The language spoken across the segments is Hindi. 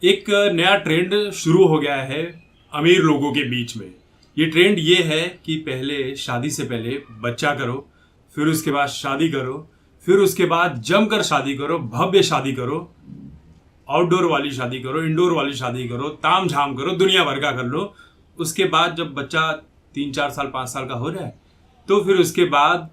एक नया ट्रेंड शुरू हो गया है अमीर लोगों के बीच में। ये ट्रेंड ये है कि पहले शादी से पहले बच्चा करो, फिर उसके बाद शादी करो, फिर उसके बाद जमकर शादी करो, भव्य शादी करो, आउटडोर वाली शादी करो, इंडोर वाली शादी करो, ताम झाम करो, दुनिया भर का कर लो। उसके बाद जब बच्चा 3-4 साल 5 साल का हो जाए तो फिर उसके बाद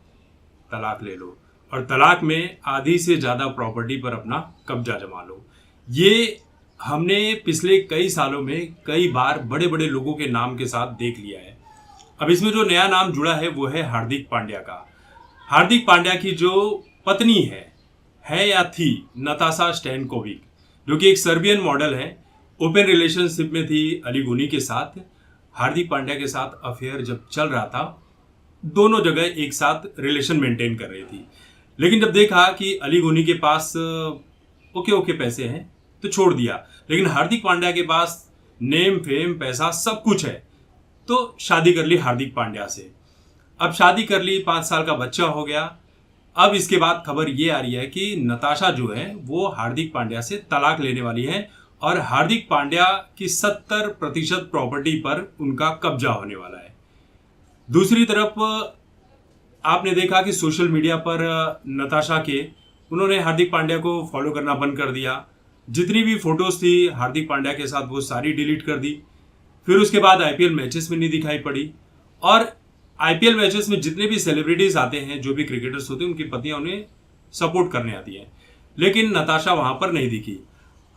तलाक ले लो और तलाक में आधी से ज़्यादा प्रॉपर्टी पर अपना कब्जा जमा लो। ये हमने पिछले कई सालों में कई बार बड़े बड़े लोगों के नाम के साथ देख लिया है। अब इसमें जो नया नाम जुड़ा है वो है हार्दिक पांड्या का। हार्दिक पांड्या की जो पत्नी है या थी नताशा स्टैनकोविक, जो कि एक सर्बियन मॉडल है, ओपन रिलेशनशिप में थी अली गोनी के साथ। हार्दिक पांड्या के साथ अफेयर जब चल रहा था, दोनों जगह एक साथ रिलेशन मेंटेन कर रही थी। लेकिन जब देखा कि अली गोनी के पास ओके पैसे हैं तो छोड़ दिया, लेकिन हार्दिक पांड्या के पास नेम फेम पैसा सब कुछ है तो शादी कर ली हार्दिक पांड्या से। अब शादी कर ली, 5 साल का बच्चा हो गया। अब इसके बाद खबर ये आ रही है कि नताशा जो है वो हार्दिक पांड्या से तलाक लेने वाली है और हार्दिक पांड्या की 70% प्रॉपर्टी पर उनका कब्जा होने वाला है। दूसरी तरफ आपने देखा कि सोशल मीडिया पर नताशा के उन्होंने हार्दिक पांड्या को फॉलो करना बंद कर दिया। जितनी भी फोटोज थी हार्दिक पांड्या के साथ वो सारी डिलीट कर दी। फिर उसके बाद आईपीएल मैचेस में नहीं दिखाई पड़ी और आईपीएल मैचेस में जितने भी सेलिब्रिटीज आते हैं, जो भी क्रिकेटर्स होते हैं, उनकी पत्नियां उन्हें सपोर्ट करने आती हैं, लेकिन नताशा वहां पर नहीं दिखी।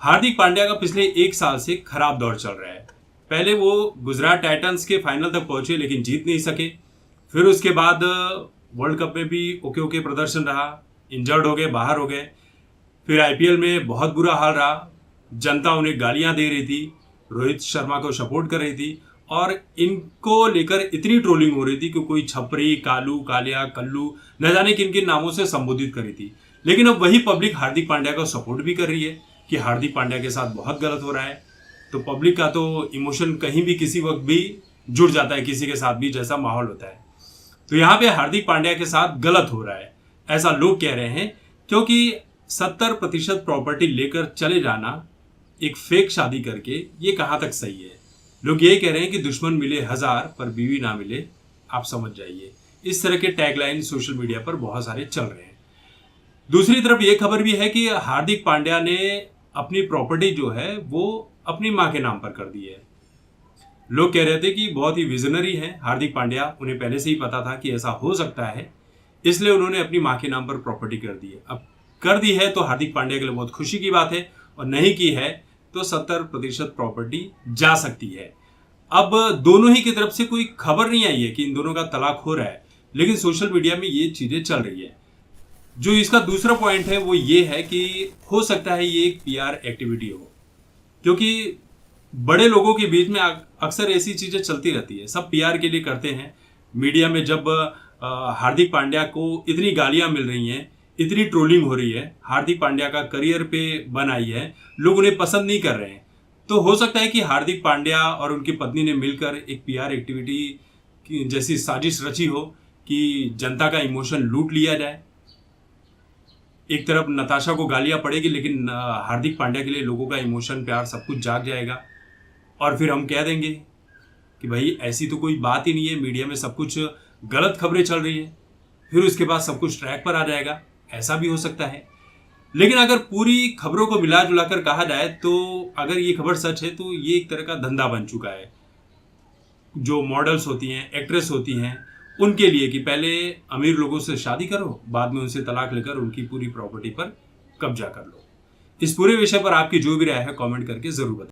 हार्दिक पांड्या का पिछले 1 साल से खराब दौर चल रहा है। पहले वो गुजरात टाइटंस के फाइनल तक पहुंचे लेकिन जीत नहीं सके। फिर उसके बाद वर्ल्ड कप में भी ओके प्रदर्शन रहा, इंजर्ड हो गए, बाहर हो गए। फिर आईपीएल में बहुत बुरा हाल रहा, जनता उन्हें गालियां दे रही थी, रोहित शर्मा को सपोर्ट कर रही थी और इनको लेकर इतनी ट्रोलिंग हो रही थी कि कोई छपरी, कालू, कालिया, कल्लू, न जाने किन किन नामों से संबोधित करी थी। लेकिन अब वही पब्लिक हार्दिक पांड्या को सपोर्ट भी कर रही है कि हार्दिक पांड्या के साथ बहुत गलत हो रहा है। तो पब्लिक का तो इमोशन कहीं भी किसी वक्त भी जुड़ जाता है, किसी के साथ भी जैसा माहौल होता है। तो यहाँ पे हार्दिक पांड्या के साथ गलत हो रहा है ऐसा लोग कह रहे हैं, क्योंकि 70% प्रॉपर्टी लेकर चले जाना एक फेक शादी करके ये कहाँ तक सही है। लोग ये कह रहे हैं कि दुश्मन मिले 1000 पर बीवी ना मिले, आप समझ जाइए। इस तरह के टैगलाइन सोशल मीडिया पर बहुत सारे चल रहे हैं। दूसरी तरफ ये खबर भी है कि हार्दिक पांड्या ने अपनी प्रॉपर्टी जो है वो अपनी मां के नाम पर कर दी है। लोग कह रहे थे कि बहुत ही विजनरी है हार्दिक पांड्या, उन्हें पहले से ही पता था कि ऐसा हो सकता है, इसलिए उन्होंने अपनी मां के नाम पर प्रॉपर्टी कर दी है। अब कर दी है तो हार्दिक पांड्या के लिए बहुत खुशी की बात है, और नहीं की है तो 70% प्रॉपर्टी जा सकती है। अब दोनों ही की तरफ से कोई खबर नहीं आई है कि इन दोनों का तलाक हो रहा है, लेकिन सोशल मीडिया में ये चीजें चल रही है। जो इसका दूसरा पॉइंट है वो ये है कि हो सकता है ये एक पीआर एक्टिविटी हो, क्योंकि बड़े लोगों के बीच में अक्सर ऐसी चीजें चलती रहती है, सब पीआर के लिए करते हैं। मीडिया में जब हार्दिक पांड्या को इतनी गालियां मिल रही हैं, इतनी ट्रोलिंग हो रही है, हार्दिक पांड्या का करियर पे बन आई है, लोग उन्हें पसंद नहीं कर रहे हैं, तो हो सकता है कि हार्दिक पांड्या और उनकी पत्नी ने मिलकर एक पीआर एक्टिविटी की जैसी साजिश रची हो कि जनता का इमोशन लूट लिया जाए। एक तरफ नताशा को गालियां पड़ेगी, लेकिन हार्दिक पांड्या के लिए लोगों का इमोशन, प्यार सब कुछ जाग जाएगा और फिर हम कह देंगे कि भाई ऐसी तो कोई बात ही नहीं है, मीडिया में सब कुछ गलत खबरें चल रही है। फिर उसके बाद सब कुछ ट्रैक पर आ जाएगा, ऐसा भी हो सकता है। लेकिन अगर पूरी खबरों को मिला जुला कर कहा जाए तो अगर ये खबर सच है तो ये एक तरह का धंधा बन चुका है जो मॉडल्स होती हैं, एक्ट्रेस होती हैं, उनके लिए, कि पहले अमीर लोगों से शादी करो, बाद में उनसे तलाक लेकर उनकी पूरी प्रॉपर्टी पर कब्जा कर लो। इस पूरे विषय पर आपकी जो भी राय है कमेंट करके जरूर बताएं।